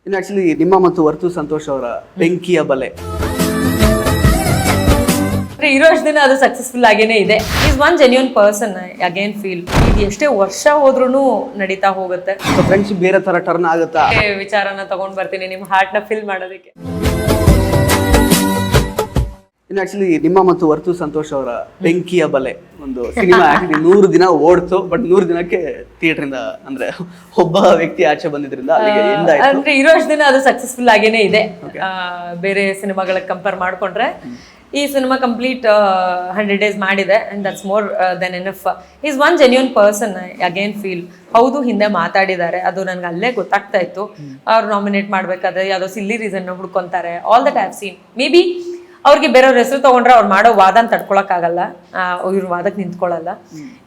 ಇನ್ನು ಆಕ್ಚುಲಿ ನಿಮ್ಮ ಮತ್ತು ವರ್ತು ಸಂತೋಷ್ ಅವರ ಬೆಂಕಿಯ ಬಲೆ ಇರೋ ಅಷ್ಟು ದಿನ ಅದು ಸಕ್ಸಸ್ಫುಲ್ ಆಗೇನೆ ಇದೆ. Is one genuine person. Again feel ಇದು ಎಷ್ಟೇ ವರ್ಷ ಹೋದ್ರೂ ನಡೀತಾ ಹೋಗುತ್ತೆ. ಫ್ರೆಂಡ್ಶಿಪ್ ಬೇರೆ ತರ ಟರ್ನ್ ಆಗುತ್ತಾ? ವಿಚಾರನ ತಗೊಂಡ್ ಬರ್ತೀನಿ ನಿಮ್ಮ ಹಾರ್ಟ್ ನ ಫಿಲ್ ಮಾಡೋದಕ್ಕೆ. ಇನ್ನು ಆಕ್ಚುಲಿ ನಿಮ್ಮ ಮತ್ತು ವರ್ತು ಸಂತೋಷ್ ಅವರ ಬೆಂಕಿಯ ಬಲೆ ಒಂದು ಸಿನಿಮಾ 100 ದಿನ ಓಡ್ತು. ಬಟ್ 100 ದಿನಕ್ಕೆ ಥಿಯೇಟರ್ ಇಂದ ಅಂದ್ರೆ ಒಬ್ಬ ವ್ಯಕ್ತಿ ಆಚೆ ಬಂದಿದ್ರಿಂದ ಅಲ್ಲಿಗೆ ಎಂಡ್ ಆಯ್ತು. ಅಂದ್ರೆ ಇರೋ ಅಷ್ಟು ದಿನ ಅದು ಸಕ್ಸಸ್ಫುಲ್ ಆಗೇನೆ ಇದೆ. ಬೇರೆ ಸಿನಿಮಾಗಳಿಗೆ ಕಂಪೇರ್ ಮಾಡ್ಕೊಂಡ್ರೆ ಈ ಸಿನಿಮಾ ಕಂಪ್ಲೀಟ್ 100 days ಮಾಡಿದೆ and that's more than enough. Is one genuine person. Again feel ಹೌದು ಹಿಂದೆ ಮಾತಾಡಿದ್ದಾರೆ, ಅದು ನನ್ಗೆ ಅಲ್ಲೇ ಗೊತ್ತಾಗ್ತಾ ಇತ್ತು. ಅವ್ರು ನಾಮಿನೇಟ್ ಮಾಡ್ಬೇಕಾದ್ರೆ ಯಾವುದೋ ಸಿಲ್ಲಿ ರೀಸನ್ ಹುಡ್ಕೊಂತಾರೆ. All that I have seen. Maybe ಅವ್ರಿಗೆ ಬೇರೆಯವ್ರ ಹೆಸರು ತಗೊಂಡ್ರೆ ಅವ್ರು ಮಾಡೋ ವಾದನ ತಡ್ಕೊಳಕ್ಕಾಗಲ್ಲ, ಇವ್ರ ವಾದಕ್ಕೆ ನಿಂತ್ಕೊಳ್ಳಲ್ಲ.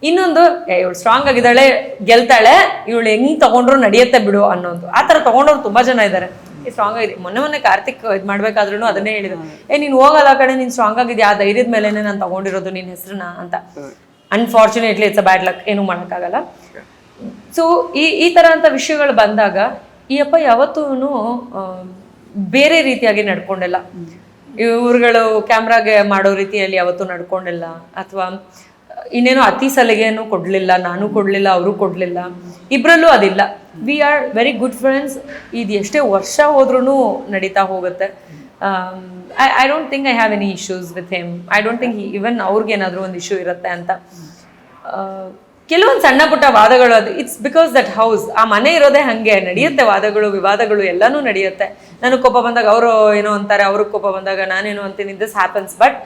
ಇನ್ನೊಂದು ಇವಳು ಸ್ಟ್ರಾಂಗ್ ಆಗಿದ್ದಾಳೆ, ಗೆಲ್ತಾಳೆ, ಇವಳು ಹೆಂಗ್ ತಗೊಂಡ್ರು ನಡೆಯುತ್ತೆ ಬಿಡು ಅನ್ನೋದು. ಆ ಥರ ತಗೊಂಡವ್ರು ತುಂಬಾ ಜನ ಇದ್ದಾರೆ. ಸ್ಟ್ರಾಂಗ್ ಆಗಿದೆ. ಮೊನ್ನೆ ಕಾರ್ತಿಕ್ ಇದು ಮಾಡ್ಬೇಕಾದ್ರೂ ಅದನ್ನೇ ಹೇಳಿದ್ರು, ನೀನ್ ಹೋಗಲ್ಲ ಕಡೆ, ನೀನ್ ಸ್ಟ್ರಾಂಗ್ ಆಗಿದ್ಯಾ, ಆ ಧೈರ್ಯದ ಮೇಲೆನೆ ನಾನು ತಗೊಂಡಿರೋದು ನಿನ್ನ ಹೆಸರನ್ನ ಅಂತ. Unfortunately it's a bad luck, ಏನು ಮಾಡೋಕ್ಕಾಗಲ್ಲ. ಸೊ ಈ ತರ ಅಂತ ವಿಷಯಗಳು ಬಂದಾಗ ಈ ಅಪ್ಪ ಯಾವತ್ತೂ ಬೇರೆ ರೀತಿಯಾಗಿ ನಡ್ಕೊಂಡಿಲ್ಲ. ಇವ್ರುಗಳು ಕ್ಯಾಮ್ರಾಗೆ ಮಾಡೋ ರೀತಿಯಲ್ಲಿ ಯಾವತ್ತೂ ನಡ್ಕೊಂಡಿಲ್ಲ, ಅಥವಾ ಇನ್ನೇನೋ ಅತಿ ಸಲಿಗೆಯನ್ನು ಕೊಡ್ಲಿಲ್ಲ, ನಾನು ಕೊಡ್ಲಿಲ್ಲ, ಅವರು ಕೊಡ್ಲಿಲ್ಲ, ಇಬ್ರಲ್ಲೂ ಅದಿಲ್ಲ. We are very good friends. ಇದು ಎಷ್ಟೇ ವರ್ಷ ಹೋದ್ರೂ ನಡೀತಾ ಹೋಗುತ್ತೆ. I don't think I have any issues with him. I don't think even ಅವ್ರಿಗೇನಾದ್ರೂ ಒಂದು ಇಶ್ಯೂ ಇರುತ್ತೆ ಅಂತ. ಕೆಲವೊಂದು ಸಣ್ಣ ಪುಟ್ಟ ವಾದಗಳು, ಅದು ಇಟ್ಸ್ ಬಿಕಾಸ್ ದಟ್ ಹೌಸ್, ಆ ಮನೆ ಇರೋದೇ ಹಂಗೆ ನಡೆಯುತ್ತೆ. ವಾದಗಳು ವಿವಾದಗಳು ಎಲ್ಲಾನು ನಡೆಯುತ್ತೆ. ನನಗೆ ಕೋಪ ಬಂದಾಗ ಅವರು ಏನೋ ಅಂತಾರೆ, ಅವ್ರಿಗೆ ಕೋಪ ಬಂದಾಗ ನಾನೇನೋ ಅಂತೀನಿ. This happens, but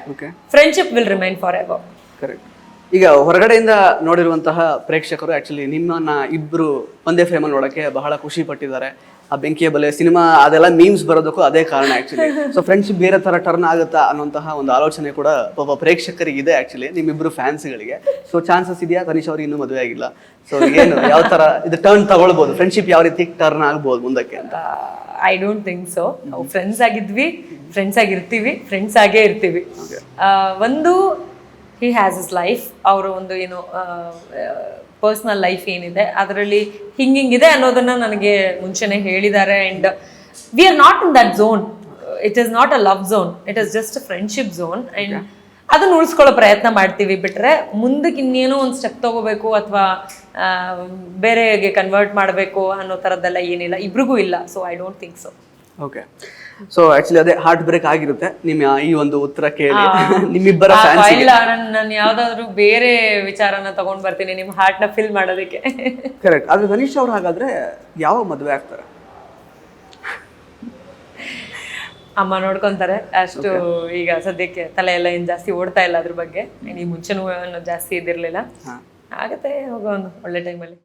friendship will remain for ever. Correct. ಈಗ ಹೊರಗಡೆಯಿಂದ ನೋಡಿರುವಂತಹ ಪ್ರೇಕ್ಷಕರು ಆಕ್ಚುಲಿ ನಿಮ್ಮನ್ನ ಇಬ್ರು ಒಂದೇ ಫ್ರೇಮಲ್ಲಿ ನೋಡಕ್ಕೆ ಬಹಳ ಖುಷಿ ಪಟ್ಟಿದ್ದಾರೆ. ಆ ಬೆಂಕಿಯ ಬಲೆ ಸಿನಿಮಾ ಅದೆಲ್ಲ ಮೀಮ್ಸ್ ಬರೋದಕ್ಕೂ ಅದೇ ಕಾರಣ ಆಕ್ಚುಲಿ. ಸೊ ಫ್ರೆಂಡ್ಶಿಪ್ ಬೇರೆ ತರ ಟರ್ನ್ ಆಗುತ್ತಾ ಅನ್ನುವಂತಹ ಒಂದು ಆಲೋಚನೆ ಕೂಡ ಒಬ್ಬ ಪ್ರೇಕ್ಷಕರಿಗೆ ಇದೆ ಆಕ್ಚುಲಿ, ನಿಮ್ಮಿಬ್ರು ಫ್ಯಾನ್ಸ್ಗಳಿಗೆ. ಸೊ ಚಾನ್ಸಸ್ ಇದೆಯಾ? ತನಿಷ್ ಅವ್ರಿಗೆ ಇನ್ನೂ ಮದುವೆ ಆಗಿಲ್ಲ, ಸೊ ಏನು ಯಾವ ತರ ಇದು ಟರ್ನ್ ತಗೊಳ್ಬಹುದು, ಫ್ರೆಂಡ್ಶಿಪ್ ಯಾವ ರೀತಿ ಟರ್ನ್ ಆಗ್ಬಹುದು ಮುಂದಕ್ಕೆ ಅಂತ? I don't think so. ನಾವು ಫ್ರೆಂಡ್ಸ್ ಆಗಿದ್ವಿ, ಫ್ರೆಂಡ್ಸ್ ಆಗಿರ್ತೀವಿ, ಫ್ರೆಂಡ್ಸ್ ಆಗೇ ಇರ್ತೀವಿ. ಒಂದು ಹಿ ಹ್ಯಾಸ್ ಇಸ್ ಲೈಫ್, ಅವರ ಒಂದು ಏನು ಪರ್ಸ್ನಲ್ ಲೈಫ್ ಏನಿದೆ ಅದರಲ್ಲಿ ಹಿಂಗಿದೆ ಅನ್ನೋದನ್ನ ನನಗೆ ಮುಂಚೆನೆ ಹೇಳಿದ್ದಾರೆ. And we are not in that zone. It is not a love zone, it is just friendship zone. And ಅದನ್ನ ಉಳಿಸ್ಕೊಳ್ಳೋ ಪ್ರಯತ್ನ ಮಾಡ್ತೀವಿ. ಬಿಟ್ರೆ ಮುಂದಕ್ಕೆ ಇನ್ನೇನೋ ಒಂದು ಸ್ಟೆಪ್ ತಗೋಬೇಕು ಅಥವಾ ಬೇರೆಗೆ ಕನ್ವರ್ಟ್ ಮಾಡಬೇಕು ಅನ್ನೋ ಥರದ್ದೆಲ್ಲ ಏನಿಲ್ಲ, ಇಬ್ರಿಗೂ ಇಲ್ಲ. So I don't think so. Okay. So actually ಅದೇ ಹಾರ್ಟ್ ಬ್ರೇಕ್ ಆಗಿರುತ್ತೆ ನಿಮ್ಮ ಈ ಒಂದು ಉತ್ತರ ಕೇಳಿ ನಿಮ್ಮಿಬ್ಬರ ಫ್ಯಾನ್ಸ್. ಇಲ್ಲ, ನಾನು ಯಾವ್ದಾದ್ರು ಬೇರೆ ವಿಚಾರನ ತಗೊಂಡ್ ಬರ್ತೀನಿ ನಿಮ್ಮ ಹಾರ್ಟ್ ನ ಫಿಲ್ ಮಾಡೋದಕ್ಕೆ. ಕರೆಕ್ಟ್. ಆದ್ರೆ ತನಿಷ್ ಅವ್ರು ಹಾಗಾದ್ರೆ ಯಾವ ಮದುವೆ ಆಗ್ತಾರೆ? ಅಮ್ಮ ನೋಡ್ಕೊಂತಾರೆ ಅಷ್ಟು. ಈಗ ಸದ್ಯಕ್ಕೆ ತಲೆ ಎಲ್ಲ ಏನ್ ಜಾಸ್ತಿ ಓಡ್ತಾ ಇಲ್ಲ ಅದ್ರ ಬಗ್ಗೆ. ಈ ಮುಂಚೆನೂ ಜಾಸ್ತಿ ಇದಿರ್ಲಿಲ್ಲ. ಆಗತ್ತೆ, ಹೋಗೋ ಒಂದು ಒಳ್ಳೆ ಟೈಮಲ್ಲಿ.